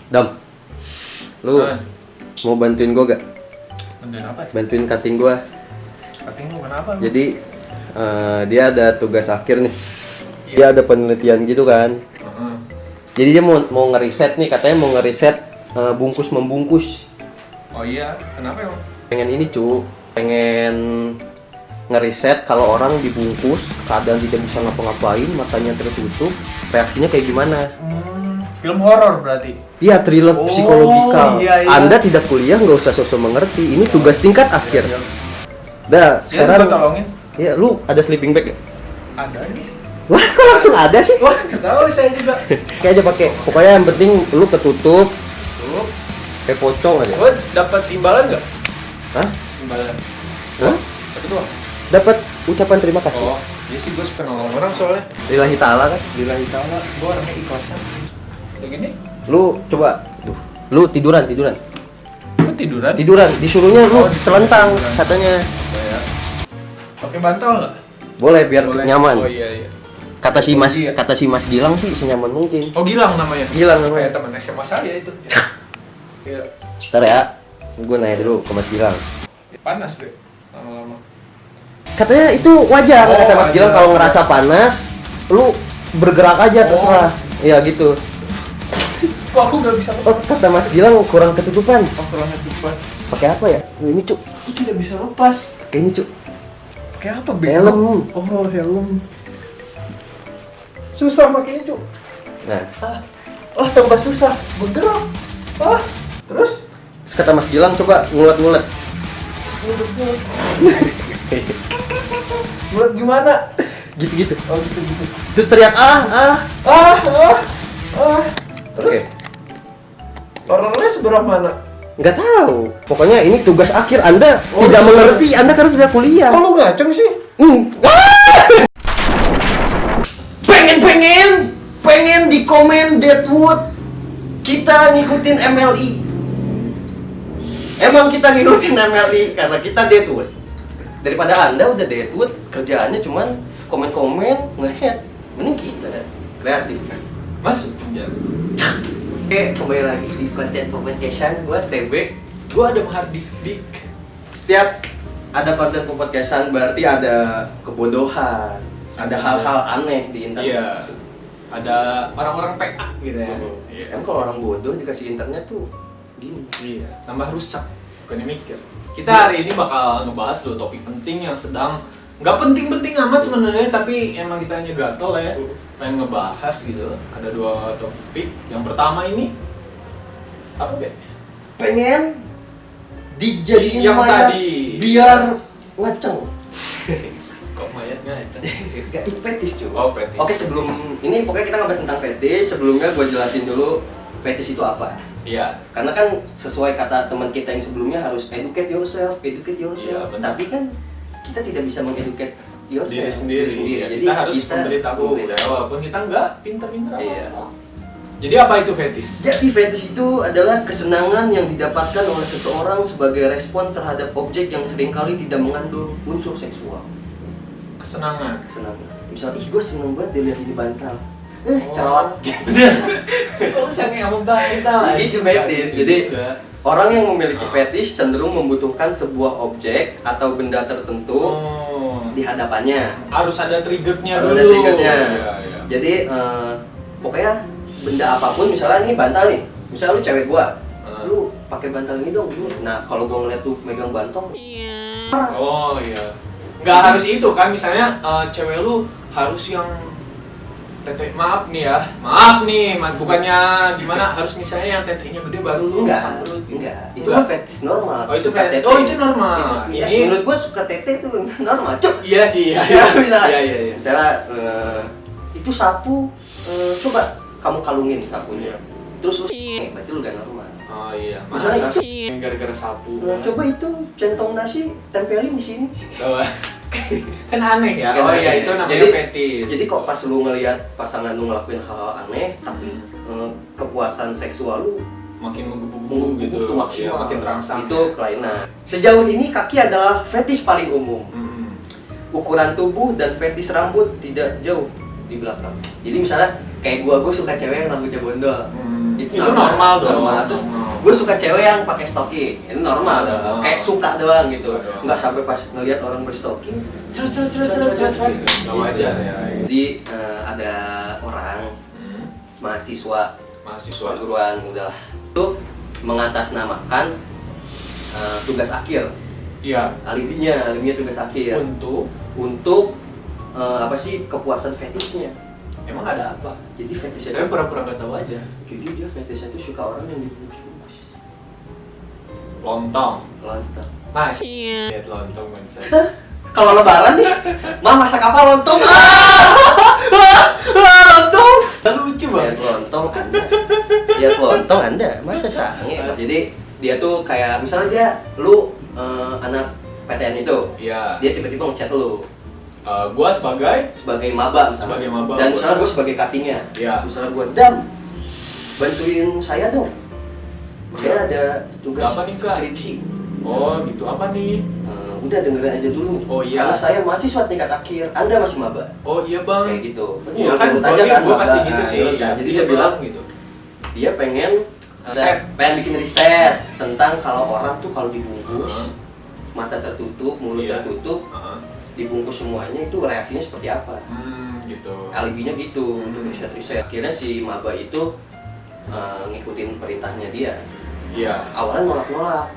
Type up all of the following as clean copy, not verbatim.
Dam, lu mau bantuin gue gak? Bantuin apa? Bantuin cutting gue. Cutting lu kenapa? Jadi dia ada tugas akhir nih. Dia ada penelitian gitu kan. Jadi dia mau ngeriset nih, katanya mau ngeriset bungkus membungkus. Oh iya, kenapa emang? Pengen ini pengen ngeriset kalau orang dibungkus keadaan tidak bisa ngapa-ngapain, matanya tertutup, reaksinya kayak gimana? Film horor berarti? Iya, thriller psikologikal. Iya. Anda tidak kuliah, nggak usah sosok mengerti. Ini tugas tingkat akhir. Dah, sekarang. Gua tolongin. Iya, lu ada sleeping bag gak? Ada nih. Wah, kok langsung ada sih? Wah, nggak tahu saya juga. Kayak aja pakai. Pokoknya yang penting lu ketutup, Tuh. kayak pocong aja. Gua dapat imbalan nggak? Hah? Imbalan. Hah? Tapi doang. Dapat ucapan terima kasih. Oh, iya sih gua suka nolong orang soalnya. Lillahi ta'ala kan? Lillahi ta'ala, gua orangnya ikhlasan. Kayak gini? Lu coba tuh. Lu tiduran. Gua tiduran. Tiduran, disuruhnya lu Oh, telentang tiduran. katanya. Ya. Pakai bantal nggak? Boleh biar Boleh. nyaman. Oh iya. Kata si Iya. Mas Gilang sih senyaman mungkin. Oh, Gilang namanya. Gilang namanya. Kayak teman SMA saya itu. Iya. Bentar ya. Gue nanya dulu ke Mas Gilang. Panas deh lama-lama. Katanya itu wajar, Oh, kata Mas wajar. Gilang kalau ngerasa panas, lu bergerak aja terserah. Iya gitu. Kok aku nggak bisa Oh, lepas? kata Mas Gilang kurang ketutupan. Oh, kurangnya cepat. Pakai apa ya? Ini cuk. Aku tidak bisa lepas. Kayak ini cuk. Pakai apa, Helm. Oh, helm. Susah makanya, Cuk. Nah, Tambah susah. Bergerak. Terus? terus kata Mas Gilang coba ngulet-ngulet. Buat gimana? Gitu-gitu. Oh, gitu. Terus teriak Terus? Oke. Orangnya seberapa mana? Nggak tahu. Pokoknya ini tugas akhir. Anda tidak mengerti. Anda karena tidak kuliah. Kok lu ngaceng sih? Pengen di komen Deadwood kita ngikutin MLI. Emang kita ngikutin MLI karena kita Deadwood. Daripada Anda udah Deadwood, kerjaannya cuman komen-komen, nge-head. Mending kita kreatif kan. Masuk. Ya. Oke, kembali lagi di konten podcastan gua TB. Gua ada Mahardika. Setiap ada konten podcastan berarti ada kebodohan, ada hal-hal aneh di internet. Iya. Ada orang-orang PA gitu ya. Iya. Kan kalau orang bodoh dikasih internet tuh gini. Iya, tambah rusak, bukannya mikir. Kita hari ini bakal ngebahas dua topik penting yang sedang nggak penting-penting amat sebenarnya, tapi emang kita hanya gatel ya, pengen ngebahas gitu. Ada dua topik. Yang pertama ini apa, Be? Pengen dijadiin Yang mayat tadi. biar ngaceng. Kok mayat ngaceng? Gak, itu fetish cuy. Oh, fetish. Oke, sebelum ini pokoknya kita ngebahas tentang fetish. Sebelumnya gue jelasin dulu fetish itu apa. Iya. Karena kan sesuai kata teman kita yang sebelumnya harus educate yourself. Iya, benar. Tapi kan kita tidak bisa mengeducate yourself. Diri sendiri. Iya, Jadi kita harus memberitahu ya, walaupun kita nggak pinter-pinter apa. Iya. Jadi apa itu fetish? Jadi fetish itu adalah kesenangan yang didapatkan oleh seseorang sebagai respon terhadap objek yang seringkali tidak mengandung unsur seksual. Kesenangan. Kesenangan. Misalnya, gue seneng banget dilihat ini bantal. Oh. Cerewet gitu. Kok sange sama bantal? Itu fetish. Jadi orang yang memiliki fetish cenderung membutuhkan sebuah objek atau benda tertentu di hadapannya. Harus ada triggernya Harus dulu. ada triggernya. Iya. Jadi pokoknya benda apapun, misalnya nih bantal nih. Misalnya lu cewek gua, lu pakai bantal ini dong. Nah, kalau gua ngeliat tuh megang bantal, Oh iya. Nggak harus itu kan, misalnya cewek lu harus yang tete, maaf nih, bukannya gimana, harus misalnya yang tetenya gede baru lu sambrut gitu. enggak. Itu mah fetish normal. Oh, itu Suka fetish. tete. Oh, itu normal. Ya, Ini menurut gua suka tete itu normal. Cuk. iya sih. Ya, bisa. Iya. Misalnya itu sapu, coba kamu kalungin sapunya. Terus lu berarti lu gak normal. Oh iya. Misalnya Masa sih gara-gara sapu. Coba itu centong nasi tempelin di sini. Coba. Kan aneh ya. Kan Oh iya, aneh. itu namanya Jadi- fetish. Jadi kok pas lu ngelihat pasangan lu ngelakuin hal aneh, tapi kepuasan seksual lu makin menggebu-gebu gitu. itu maksimal. Iya, makin terangsang. Itu kelainan. Sejauh ini kaki adalah fetish paling umum. Ukuran tubuh dan fetish rambut tidak jauh di belakang. Jadi misalnya kayak gua suka cewek yang rambutnya bondol. Itu normal dong. Terus gue suka cewek yang pakai stocking, itu normal dong. Kayak suka doang gitu. Suka doang. Nggak sampai pas ngelihat orang berstocking. Nggak wajar ya. Jadi ada orang mahasiswa perguruan udahlah itu mengatasnamakan tugas akhir. Iya. Alibinya tugas akhir. Untuk apa sih kepuasan fetishnya? Emang ada apa? Jadi fetishnya Saya pura-pura nggak tahu aja. jadi dia fetishnya tuh suka orang yang dibungkus-bungkus. Lontong. Mas. Iya. Lihat lontong kan saya. Kalau lebaran nih, masak apa lontong? Lontong. Lucu banget. Lihat lontong Anda, masa sange? Jadi dia tuh kayak misalnya lu anak PTN itu, Iya. dia tiba-tiba ngechat lu Gua sebagai maba misalnya. Sebagai maba. Dan misalnya gue sebagai cuttingnya. Iya. Misalnya gue Dam, bantuin saya dong. Saya ada tugas Apa nih, Kak? skripsi. Oh gitu, apa nih? Udah dengerin aja dulu. Oh, iya. Karena saya mahasiswa tingkat akhir, Anda masih maba. Oh iya bang. Kayak gitu. Iya kan, Nurut aja kan, gue pasti maba. gitu sih. Nurut kan. Jadi Iya, dia bilang gitu. dia pengen Riset. pengen bikin riset tentang kalau orang tuh kalau dibungkus mata tertutup, mulut Iya. tertutup, dibungkus semuanya itu reaksinya seperti apa? Gitu. Alibinya gitu untuk riset-riset. Akhirnya si maba itu ngikutin perintahnya dia. Iya. Awalnya nolak-nolak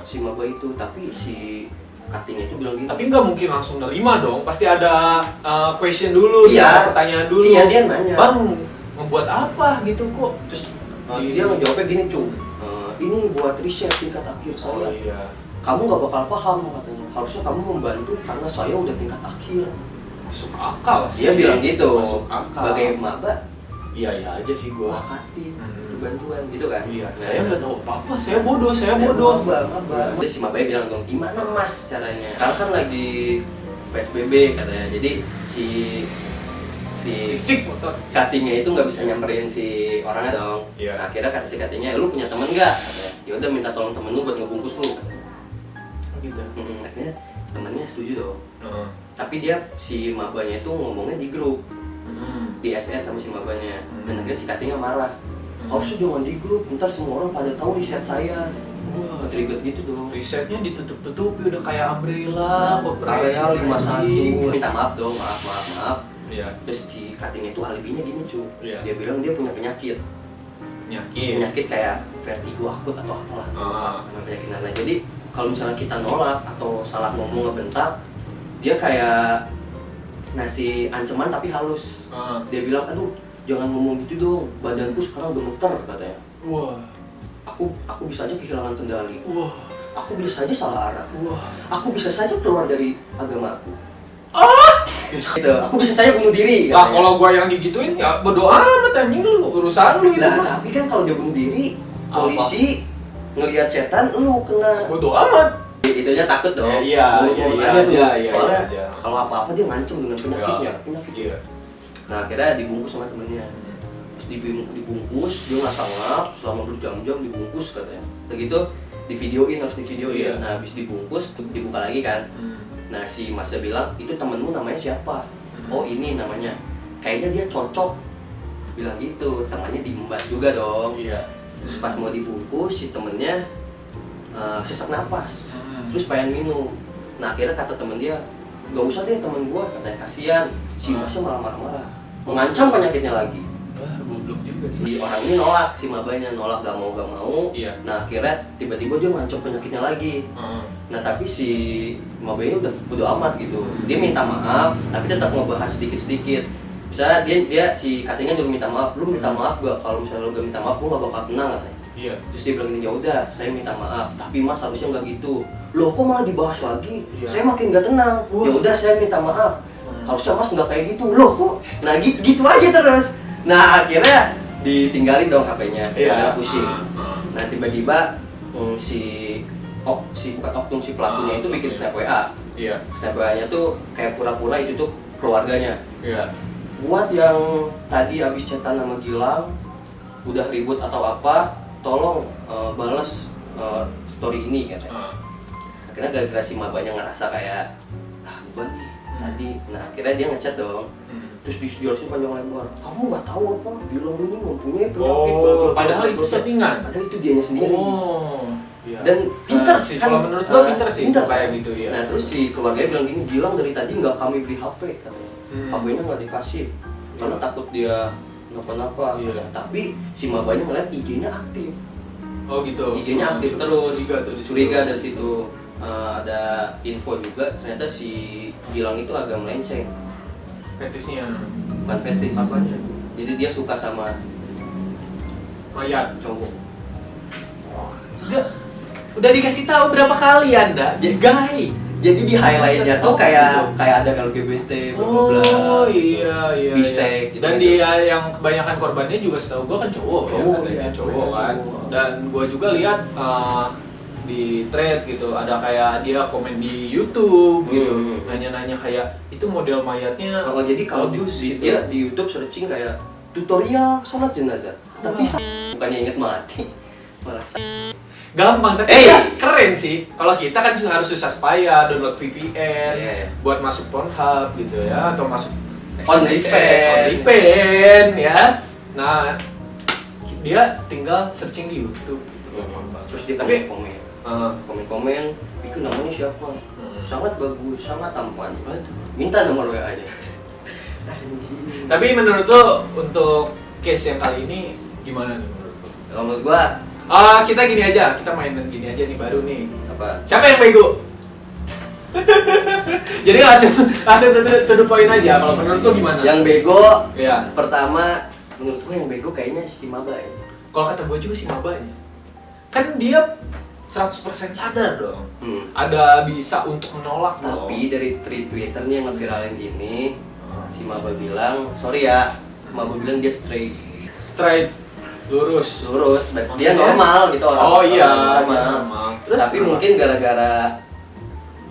si maba itu, tapi si cuttingnya itu bilang gitu. Tapi nggak mungkin langsung nerima dong. Pasti ada question dulu, Iya. ada pertanyaan dulu. Iya, dia nanya. Bang, ngebuat apa gitu kok? Terus dia ngejawabnya gini, Cung. Ini buat riset tingkat akhir Oh saya. iya. Kamu nggak bakal paham katanya. Harusnya kamu membantu karena saya udah tingkat akhir. Masuk akal sih. Dia bilang gitu. Masuk akal. Sebagai maba, Iya iya aja sih gua. wakatin bantuan gitu kan. Iya. Saya nggak tahu apa-apa. Saya bodoh. Saya bodoh. Maba. Terus si maba bilang dong, gimana mas caranya? Karena kan lagi PSBB katanya. Jadi si Fisik motor. cuttingnya itu nggak bisa nyamperin si orangnya dong. Iya. Nah, akhirnya kata si cuttingnya, lu punya temen nggak? Katanya. Ya udah minta tolong temen lu buat ngebungkus lu. Gitu. Akhirnya temennya setuju dong. Heeh. Tapi dia si mabanya itu ngomongnya di grup, di SS sama si mabanya. Dan akhirnya si cuttingnya marah. Harusnya jangan di grup, ntar semua orang pada tahu riset saya. Wah. Ribet gitu dong. Risetnya ditutup-tutupi udah kayak umbrella, Area 51, minta minta maaf dong, maaf. Iya. Terus si cuttingnya itu alibinya gini cu. Iya. Dia bilang dia punya penyakit. Penyakit kayak vertigo akut atau apalah. Karena penyakit lain. Jadi kalau misalnya kita nolak atau salah ngomong ngebentak, dia kayak ngasih ancaman tapi halus. Dia bilang, aduh jangan ngomong gitu dong, badanku sekarang gemeter katanya. Wah. Aku bisa aja kehilangan kendali. Wah. Aku bisa aja salah arah. Wah. Aku bisa saja keluar dari agamaku. Gitu. Aku bisa saja bunuh diri. Lah katanya. kalau gua yang digituin ya bodo amat anjing lu, urusan lu itu. Nah, mah. tapi kan kalau dia bunuh diri, Apa? polisi ngelihat setan, lu kena. Bodo amat. Itunya takut dong. Iya Soalnya aja. kalau apa-apa dia ngancem dengan penyakitnya. Iya. Nah, akhirnya dibungkus sama temennya. Terus dibungkus, dia nggak ngap selama berjam-jam dibungkus katanya. Begitu divideoin, harus divideoin. Iya. Nah, habis dibungkus, dibuka lagi kan. Nah, si masnya bilang, itu temenmu namanya siapa? Oh, ini namanya. Kayaknya dia cocok. Bilang gitu, tangannya diembat juga dong. Iya. Terus pas mau dibungkus, si temennya sesak napas. Terus pengen minum. Nah, akhirnya kata temen dia, gak usah deh temen gua, katanya kasihan. Si masnya malah marah-marah, mengancam penyakitnya lagi. Wah, goblok juga sih. Si orang ini nolak, si mabanya nolak gak mau. Iya. Nah, akhirnya tiba-tiba dia ngancam penyakitnya lagi. Nah, tapi si mabanya udah bodo amat gitu. Dia minta maaf, tapi tetap ngebahas sedikit-sedikit. Misalnya dia si cuttingnya dulu minta maaf, lu minta maaf gak? Kalau misalnya lu gak minta maaf, gua gak bakal tenang katanya. Iya. Terus dia bilang gini, ya udah, saya minta maaf, tapi mas harusnya nggak gitu. Loh, kok malah dibahas lagi? Iya. Saya makin nggak tenang. Wah. Ya udah, saya minta maaf. Harusnya mas nggak kayak gitu. Loh, kok? Nah, gitu aja terus. Nah, akhirnya ditinggalin dong HP-nya, karena pusing. Nah, tiba-tiba si pelakunya itu bikin snap WA. Iya. Snap WA-nya tuh kayak pura-pura itu tuh keluarganya. Iya. Buat yang tadi habis chatan sama Gilang, udah ribut atau apa, tolong balas story ini katanya. Akhirnya gara-gara si mabanya ngerasa kayak gua nih tadi. Nah, akhirnya dia ngechat dong. terus dijelasin panjang lebar. Kamu nggak tahu apa? Gilang ini mempunyai penyakit. Padahal itu settingan. Padahal itu dianya sendiri. Iya. Dan pintar sih, kalau menurut gua pintar sih kayak gitu ya. Nah terus si keluarganya bilang gini, Gilang dari tadi nggak kami beli HP katanya. HP-nya nggak dikasih karena takut dia kenapa-napa. Iya. Tapi si mabanya ngeliat IG-nya aktif. Oh gitu. IG-nya aktif terus. Curiga Dari situ. Ada info juga ternyata si Gilang itu agak melenceng. Fetisnya. Bukan fetis. Apanya? Jadi dia suka sama mayat. cowok. Udah dikasih tahu berapa kali Anda? Jadi gay. Jadi di highlight-nya tuh kayak ada LGBT, Oh iya. bisek gitu. Dan dia yang kebanyakan korbannya juga setahu gua kan cowok ya, cowok kan. Dan gua juga lihat di thread gitu, ada kayak dia komen di YouTube gitu, nanya-nanya kayak itu model mayatnya. Oh jadi kalau dia di YouTube searching kayak tutorial sholat jenazah, tapi bukannya inget mati, malah gampang tapi keren sih. Kalau kita kan harus susah payah download VPN buat masuk Pornhub gitu ya, atau masuk OnlyFans ya. Nah dia tinggal searching di YouTube gitu. Terus dia komen, itu namanya siapa? Sangat bagus, sangat tampan. Minta nomor WA aja. Tapi menurut lo untuk case yang kali ini gimana nih menurut lo? Kalau menurut gua kita gini aja, kita mainan gini aja nih baru nih. Apa? Siapa yang bego? Jadi langsung to the point aja. Kalau menurut lo gimana? Yang bego, ya. Pertama menurut gua yang bego kayaknya si Maba ya. Kalau kata gua juga si Mabanya. Kan dia 100% sadar dong. Ada bisa untuk menolak. Tapi dari Twitter nih yang ngeviralin gini, si Maba bilang, sorry ya, Maba bilang dia straight, lurus, dia normal gitu orang. Oh iya, normal. Terus tapi mungkin gara-gara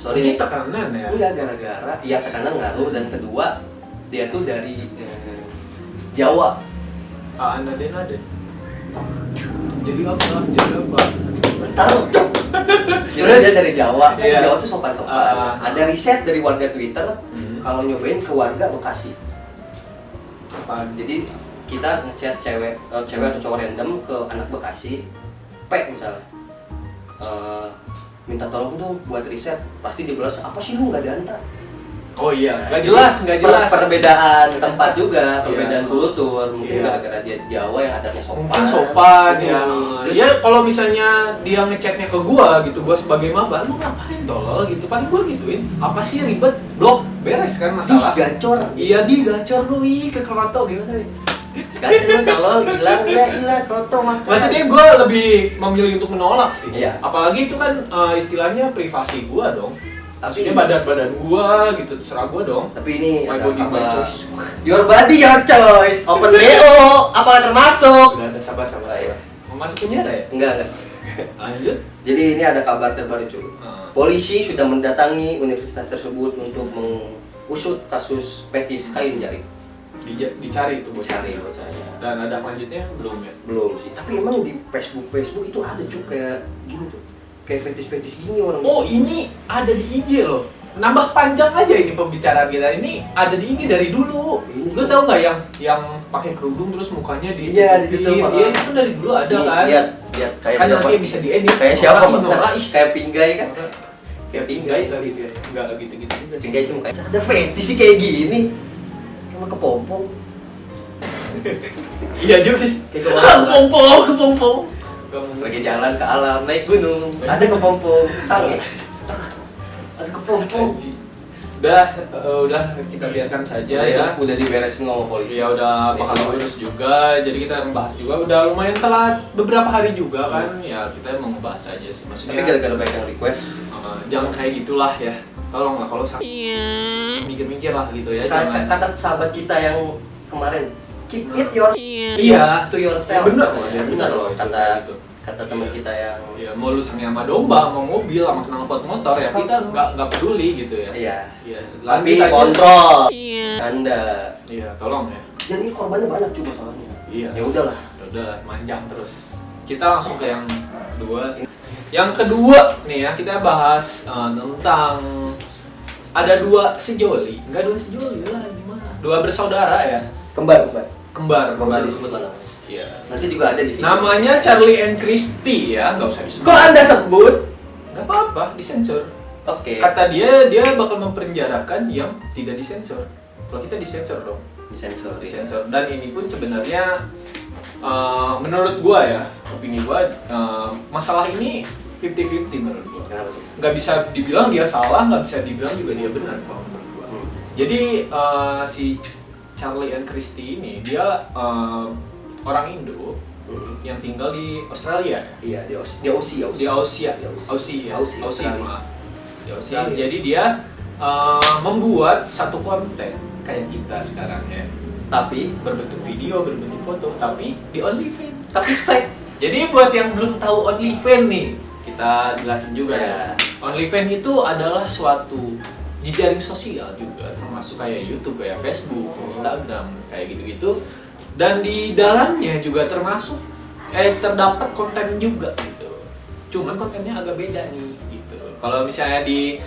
mungkin tekanan ya? Enggak, gara-gara ya tekanan ngaruh, dan kedua dia tuh dari Jawa. Naden. Jadi apa? Tahu. Terus dia dari Jawa. Jawa tuh sopan-sopan. Ada riset dari warga Twitter kalau nyobain ke warga Bekasi. Jadi kita ngechat cewek atau cowok random ke anak Bekasi, misalnya, minta tolong dong buat riset, pasti dibalas, apa sih lu nggak danta? Oh iya, nggak jelas. Perbedaan tempat juga, perbedaan kultur, mungkin gara-gara dia Jawa yang adatnya sopan. Mungkin sopan ya. Ya kalau misalnya dia ngechatnya ke gua gitu, gua sebagai maba, lu ngapain tolol gitu, paling gua gituin, apa sih ribet, blok, beres kan masalah. Gacor. Iya digacor lu ke kroto gimana nih? Gacor lu tolol, hilang kroto mah. Maksudnya gua lebih memilih untuk menolak sih. Iya. Apalagi itu kan istilahnya privasi gua dong. Tapi ini badan gua gitu, terserah gua dong. Tapi ini my body, my choice. Your body, your choice. Open BO, apakah termasuk? Udah sabar. Mau masuk penjara ya? Enggak. Lanjut. Jadi ini ada kabar terbaru cuy. Polisi sudah mendatangi universitas tersebut untuk mengusut kasus fetis kain jari. Dicari itu bocahnya. Dan ada selanjutnya belum ya? Belum sih. Tapi emang di Facebook itu ada cuy kayak gini tuh. Kayak fetis gini orang. Oh ini ada di IG loh. Nambah panjang aja ini pembicaraan kita. Ini ada di IG dari dulu. Lu tau nggak yang pakai kerudung terus mukanya di ditutup? Iya itu dari dulu ada kan. Lihat kayak kan siapa? Nanti bisa diedit. Kayak siapa? Kayak Pinggai kan? Kayak Pinggai gitu ya. Enggak gitu juga. Pinggai sih mukanya. Ada fetis sih kayak gini. Kayak kepompong. Iya juga sih. Kepompong. Lagi jalan ke alam, naik gunung, ada kepompong, sange. Ada kepompong. Udah kita biarkan saja ya. Udah diberesin sama polisi. Ya udah bakal lurus juga. Jadi kita membahas juga. Udah lumayan telat beberapa hari juga kan. Ya kita mau ngebahas aja sih. Maksudnya. Tapi gara-gara banyak yang request. Jangan kayak gitulah ya. Tolonglah kalau mikir-mikir lah gitu ya. Kata sahabat kita yang kemarin, keep it to yourself. Bener loh kata teman kita yang mau lu sama domba, mau mobil, sama knalpot motor ya kita nggak peduli gitu ya. Iya. Tapi kontrol Anda. Iya, tolong ya. Dan ini korbannya banyak juga soalnya. Iya. Ya udahlah, manjang terus. Kita langsung ke yang kedua. Yang kedua nih ya, kita bahas tentang ada dua sejoli lah gimana? dua bersaudara ya. Kembar Kembar disebut lah namanya. Iya. Nanti juga ada di video. Namanya Charlie and Christy ya, nggak usah disebut. Kok Anda sebut? Nggak apa-apa, disensor. Oke. Kata dia bakal mempenjarakan yang tidak disensor. Kalau kita disensor dong. Disensor. Dan ini pun sebenarnya menurut gua ya, opini gua, masalah ini 50-50 menurut gua. Kenapa sih? Nggak bisa dibilang dia salah, nggak bisa dibilang juga dia benar kalau menurut gua. Jadi si Charlie and Christy ini dia orang Indo yang tinggal di Australia ya? Iya, di Australia. Jadi dia membuat satu konten kayak kita sekarang ya. Tapi berbentuk video, berbentuk foto, tapi di OnlyFans. Tapi seks. Jadi buat yang belum tahu OnlyFans nih, kita jelasin juga ya. OnlyFans itu adalah suatu jejaring sosial juga, termasuk kayak YouTube, kayak Facebook, Instagram, kayak gitu-gitu. Dan di dalamnya juga termasuk terdapat konten juga gitu. Cuman kontennya agak beda nih gitu. Kalau misalnya di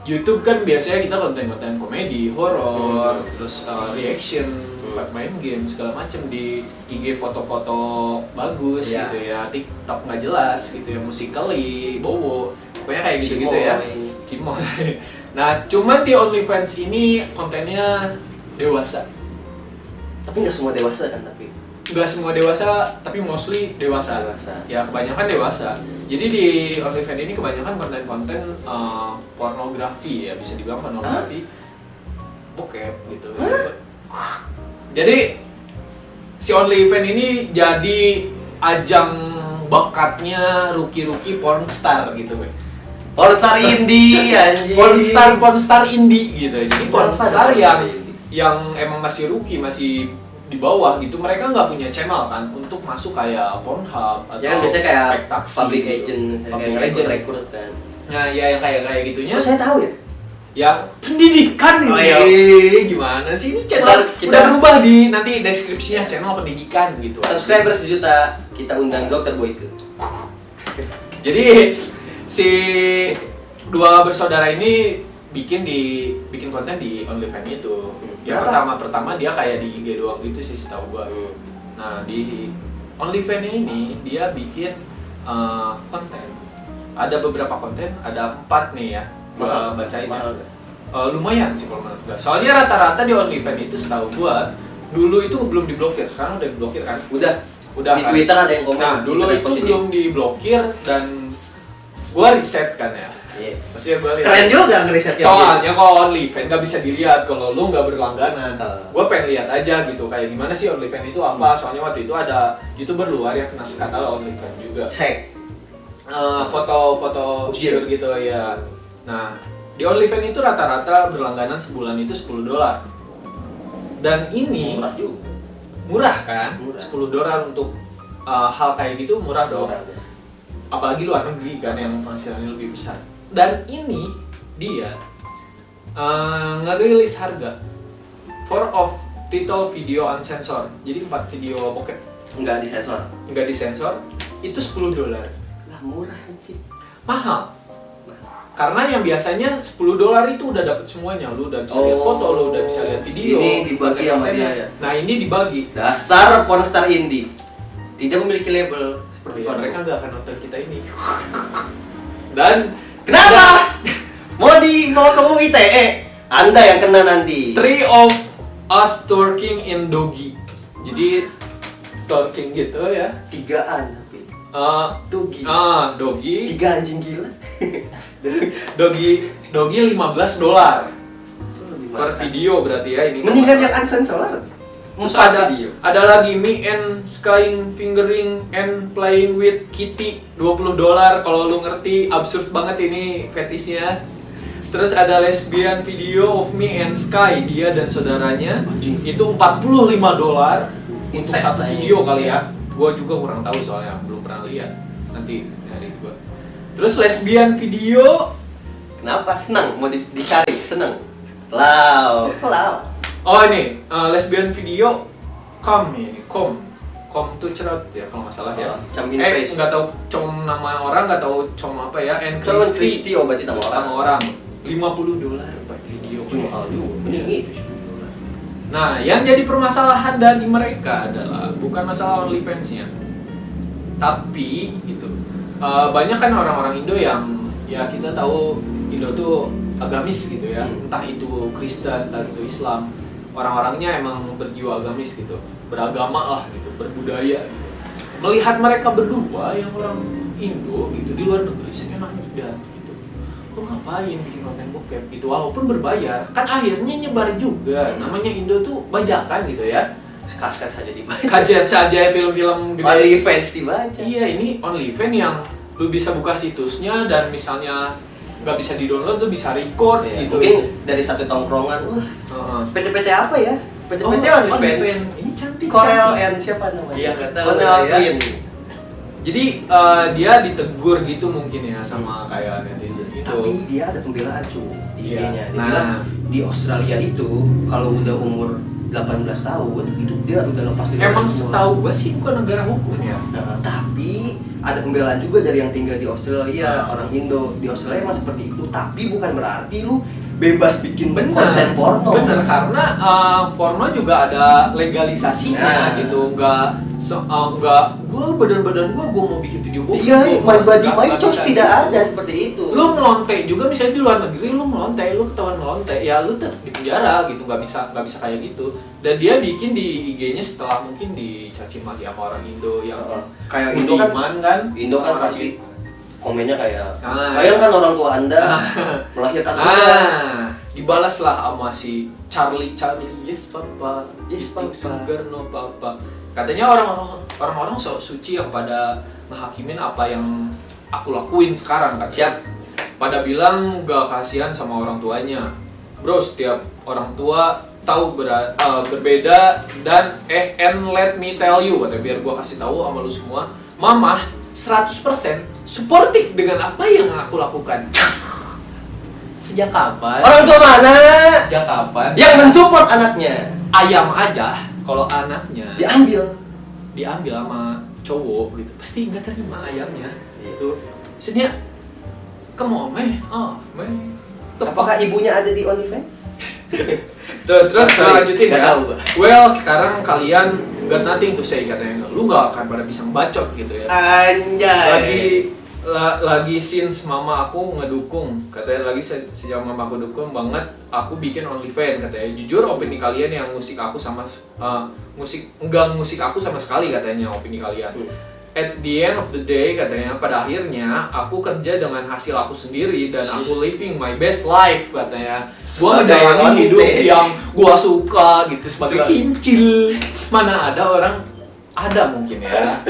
YouTube kan biasanya kita konten-konten komedi, horor, terus reaction, main game segala macem. Di IG foto-foto bagus gitu ya, TikTok nggak jelas gitu ya, musically, bowo, pokoknya kayak gitu-gitu ya. Cimoy. Nah, cuman di OnlyFans ini kontennya dewasa. Tapi nggak semua dewasa kan, Nggak semua dewasa, tapi mostly dewasa. Ya, kebanyakan dewasa. Jadi di OnlyFans ini kebanyakan konten-konten pornografi ya, bisa dibilang pornografi. Bokep gitu. Jadi si OnlyFans ini jadi ajang bakatnya rookie-rookie pornstar gitu, Be. Pornstar indie anjing. Pornstar indie gitu. Jadi pornstar yang emang masih rookie, masih di bawah gitu, mereka nggak punya channel kan untuk masuk kayak Pornhub atau ya kan biasanya kayak taksi, public gitu. agent, kayak rekrut kan. Nah, ya yang kayak gitunya. Oh, saya tahu ya. Yang pendidikan ini. Oh, iya. Gimana sih ini channel? Kita udah berubah di nanti deskripsinya channel pendidikan gitu. Subscriber 1 juta, kita undang Dokter Boyke. Jadi si dua bersaudara ini bikin konten di OnlyFans itu. Ya pertama dia kayak di IG doang gitu sih setahu gua. Nah, di OnlyFans ini dia bikin konten. Ada beberapa konten, ada 4 nih ya. Gua bacain ya. Lumayan sih kalau menurut gua. Soalnya rata-rata di OnlyFans itu setahu gua dulu itu belum diblokir, sekarang udah diblokir kan? Udah Di kan? Twitter ada yang komen. Nah, dulu itu positif. Belum diblokir dan gua riset kan ya. Maksudnya gue lihat keren juga ngerisetnya. Soalnya kalau OnlyFans nggak bisa dilihat kalau lu nggak berlangganan. Gue pengen lihat aja gitu kayak gimana sih OnlyFans itu apa. Soalnya waktu itu ada YouTuber luar yang kena skandal OnlyFans juga. Foto-foto share gitu ya. Nah, di OnlyFans itu rata-rata berlangganan sebulan itu $10. Dan ini murah juga. Murah kan? $10 untuk hal kayak gitu murah dong. Apalagi luar negeri kan yang penghasilannya lebih besar. Dan ini dia ngerilis harga of title video uncensored. Jadi 4 video bokep nggak disensor itu $10. Lah murah anjing. Mahal. Karena yang biasanya $10 itu udah dapet semuanya. Lu udah bisa lihat foto, lu udah bisa lihat video. Ini dibagi sama dia ya. Nah, ini dibagi. Dasar pornstar indie. Tidak memiliki label seperti mereka nggak akan nonton kita ini. Dan kenapa? Mau dibawa ke UITE? Anda yang kena nanti. 3 of us twerking in doggy. Jadi twerking gitu ya. 3-an tapi. Doggy. Doggy. 3 anjing gila. Doggy $15 per video berarti ya ini. Mendingan yang uncensored. Terus ada lagi me and skying fingering and playing with kitty $20 kalau lu ngerti, absurd banget ini fetisnya. Terus ada lesbian video of me and Sky, dia dan saudaranya itu $45 untuk satu video kali ya. Gua juga kurang tahu soalnya belum pernah lihat. Nanti nyari gua. Terus lesbian video kenapa? Senang mau dicari, senang. Wow. Oh ini lesbian video com tuh cerot ya kalau nggak salah ya. Nggak tahu nama orang, nggak tahu apa ya. And Christy berarti nama orang. $50 per video. Mending itu $10. Nah, yang jadi permasalahan dari mereka adalah bukan masalah OnlyFans-nya, tapi gitu. Banyak kan orang-orang Indo yang ya kita tahu Indo tuh agamis gitu ya, entah itu Kristen, entah itu Islam. Orang-orangnya emang berjiwa agamis gitu, beragama lah gitu, berbudaya gitu. Melihat mereka berdua yang orang Indo gitu di luar negeri seenaknya dan gitu, lo ngapain bikin konten bokep gitu walaupun berbayar, kan akhirnya nyebar juga. Namanya Indo tuh bajakan gitu ya, kaset saja dibaca, kajet saja film-film di OnlyFans dibaca. Iya, ini OnlyFans yang lu bisa buka situsnya dan misalnya nggak bisa di-download, lu bisa record gitu. Mungkin dari satu tongkrongan, PT-PT apa ya? PT-PT OnlyFans. Ini cantik. Corel and siapa namanya? Iya, nggak tahu. Ya. Jadi dia ditegur gitu mungkin ya sama kayak netizen itu. Tapi dia ada pembelaan di IG-nya. Dia Nah, bilang di Australia itu kalau udah umur 18 tahun itu dia udah lepas dari emang umur. setahu gua sih bukan negara hukum ya. Tapi ada pembelaan juga dari yang tinggal di Australia, orang Indo di Australia emang seperti itu. Tapi bukan berarti lu bebas bikin konten porno. Bener, karena porno juga ada legalisasinya gitu. Enggak badan gua mau bikin video bokep. Iya, my body my choice tidak ada seperti itu. Lu melontek juga misalnya di luar negeri, lu ketahuan melontek, ya lu tetap di penjara gitu, nggak bisa kayak gitu. Dan dia bikin di IG-nya setelah mungkin dicaci maki sama orang Indo yang kayak Indo Indo kan pasti komennya kayak bayangkan orang tua Anda melahirkan Anda. Dibalaslah sama si Charlie, yes papa, sugar no papa. Katanya orang-orang sok suci yang pada ngehakimin apa yang aku lakuin sekarang kan. Siap. Pada bilang gak kasihan sama orang tuanya. Bro, setiap orang tua tahu berbeda dan and let me tell you, katanya, biar gua kasih tahu sama lu semua, mama 100% suportif dengan apa yang aku lakukan. Sejak kapan? Orang tua mana? Sejak kapan? Yang mensupport anaknya. Ayam aja, kalau anaknya diambil sama cowok gitu, pasti nggak terima ayamnya. Itu maksudnya meh. Apakah ibunya ada di OnlyFans? Terus lanjutin ya. Tahu, well, sekarang kalian got nothing to say katanya. Lu nggak akan pada bisa ngebacot gitu ya. Anjay. Lagi since mama aku ngedukung, katanya lagi sejak mama aku dukung banget aku bikin OnlyFans katanya. Jujur opini kalian yang ngusik aku sama sekali katanya opini kalian. At the end of the day katanya, pada akhirnya aku kerja dengan hasil aku sendiri dan aku living my best life katanya. Gua menjalani hidup yang gua suka gitu sebagai kincil. Mana ada orang ada mungkin ya,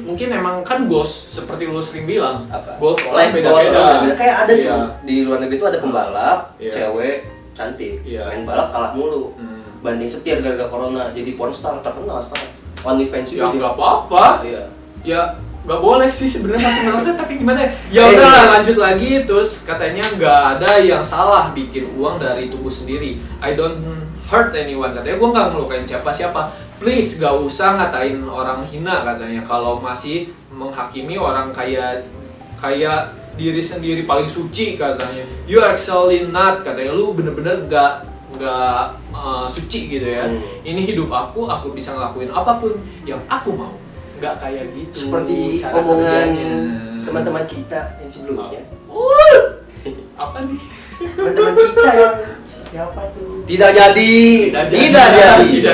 mungkin emang kan goals seperti lu sering bilang, goals orang beda-beda. Kayak ada tuh di luar negeri tuh ada pembalap cewek cantik, main balap kalah mulu, banting setir gara-gara corona, jadi pornstar terkenal sekarang. OnlyFans ya nggak apa-apa, ya nggak boleh sih sebenarnya masuk neraka, tapi gimana ya udah lanjut lagi. Terus katanya nggak ada yang salah bikin uang dari tubuh sendiri. I don't hurt anyone katanya, gue nggak ngelukain siapa-siapa. Please gak usah ngatain orang hina katanya, kalau masih menghakimi orang kayak diri sendiri paling suci katanya. You actually not katanya, lu bener-bener gak suci gitu ya. Ini hidup aku bisa ngelakuin apapun yang aku mau, nggak kayak gitu. Seperti omongan teman-teman kita yang sebelumnya. Apa nih? Teman-teman kita yang siapa tuh? Tidak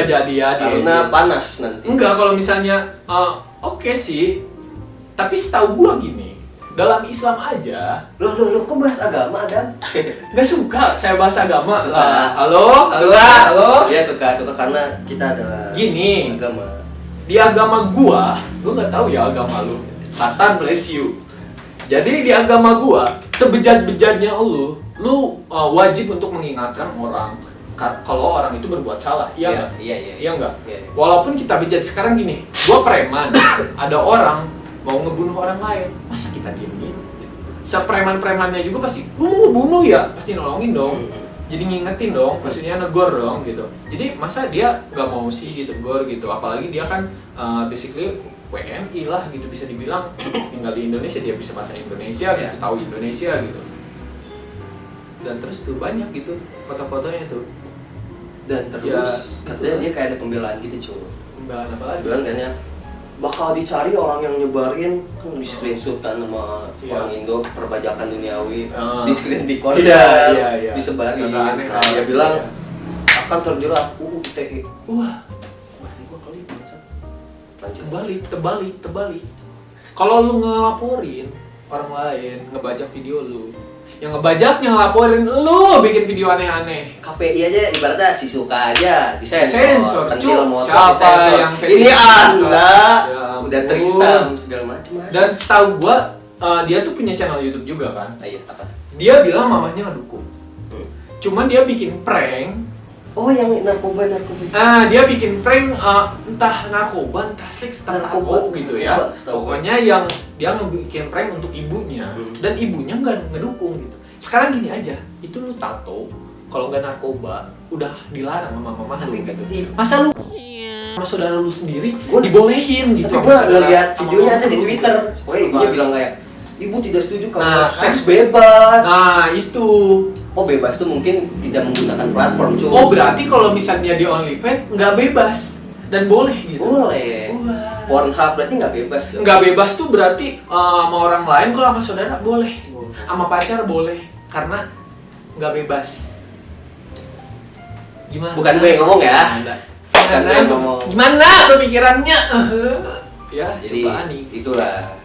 jadi ya karena panas nanti. Enggak, kalau misalnya oke sih, tapi setahu gua gini, dalam Islam aja. Loh, kok bahas agama Adam? Gak suka saya bahas agama. Halo? Ya suka karena kita adalah gini, agama. Di agama gua nggak tahu ya agama lu. Satan bless you. Jadi di agama gua, sebejat-bejatnya lu wajib untuk mengingatkan orang kalau orang itu berbuat salah. Iya enggak? Walaupun kita bejat sekarang gini, gua preman, ada orang mau ngebunuh orang lain, masa kita diemin? Sepreman-premannya juga pasti, lu mau ngebunuh ya, pasti nolongin dong. Jadi ngingetin dong, maksudnya negor dong gitu. Jadi masa dia nggak mau sih ditegur gitu, apalagi dia kan basically WNI lah gitu, bisa dibilang tinggal di Indonesia, dia bisa bahasa Indonesia gitu, tahu Indonesia gitu. Dan terus tuh banyak gitu foto-fotonya tuh. Dan terus katanya dia kayak ada pembelaan gitu cuy. Pembelaan apa lagi? Pembelaan kayaknya bakal dicari orang yang nyebarin, kan di screenshot kan sama orang Indo perbajakan duniawi, di screen record disebarin. Nah, dia bilang akan terjerat UU ITE. Wah, berarti gua kali bangsa. Lanjut. Terbalik. Kalau lu ngelaporin orang lain ngebajak video lu, yang ngebajaknya ngelaporin lu bikin video aneh-aneh. KPI aja ibaratnya si suka aja disensor. Siapa yang ini Anda udah trisam segala macam. Dan setahu gua dia tuh punya channel YouTube juga kan. Iya, apa? Dia bilang mamanya ngedukung. Cuman dia bikin prank. Oh, yang narkoba. Dia bikin prank entah narkoba, entah seks, entah narkoba gitu ya. Pokoknya yang dia ngebikin prank untuk ibunya dan ibunya nggak ngedukung gitu. Sekarang gini aja, itu lu tato kalau nggak narkoba udah dilarang sama mama lu gitu. Masa lu sama saudara lu sendiri dibolehin gitu. Tapi gua ngeliat videonya ada di Twitter. Pokoknya ibunya bilang kayak ibu tidak setuju kalau seks bebas. Nah, itu. Oh, bebas tuh mungkin tidak menggunakan platform, cuy. Oh, berarti kalau misalnya di OnlyFans nggak bebas dan boleh gitu. Boleh. Pornhub berarti nggak bebas tuh. Nggak bebas tuh berarti sama orang lain, kalau sama saudara boleh. Sama pacar boleh karena nggak bebas. Gimana? Bukan gue yang ngomong ya. Gimana pemikirannya? Ya, jadi itulah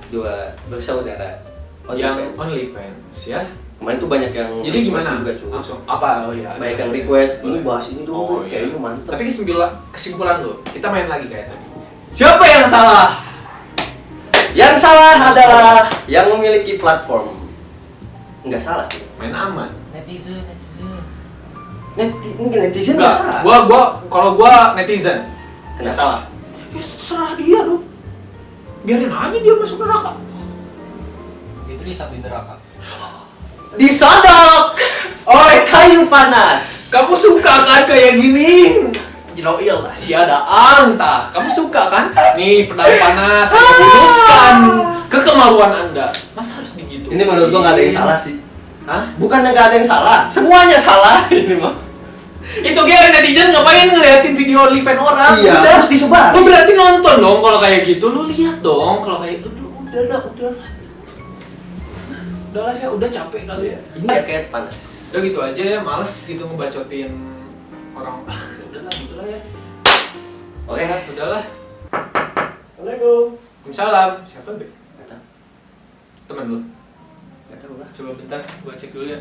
dua bersaudara yang OnlyFans ya. Kemarin tuh banyak yang jadi gimana juga, cuy. Langsung apa? Oh iya, banyak yang request ini bahas ini dong, kayaknya mantap. Tapi kesimpulan lo, kita main lagi kayak tadi. Siapa yang salah? Yang salah adalah yang memiliki platform. Enggak salah sih, main aman. Netizen enggak salah. Kalau gua netizen enggak salah. Ya terserah dia dong. Biarin aja dia masuk neraka. Itu disak di neraka. Disodok oleh kayu panas. Kamu suka kan kayak gini? Jeroil lah, si ada antah. Kamu suka kan? Nih pedang panas, saya luruskan ke kemaluan Anda. Masa harus begitu? Ini menurut gua nggak ada yang salah sih. Hah? Bukannya nggak ada yang salah, semuanya salah ini mah. Itu kayak netizen ngapain ngeliatin video OnlyFans orang? Iya, harus disebar. Lu berarti nonton dong kalau kayak gitu. Lu lihat dong kalau kayak udahlah. Udahlah ya, udah capek kali ya. Ini kayak panas. Udah gitu aja ya, males gitu ngebacotin orang. Udahlah gitulah ya. Oke, udahlah. Assalamualaikum. Waalaikumsalam. Siapa, Be? Enggak tahu. Temen lu? Enggak tahu lah. Coba bentar, gua cek dulu ya.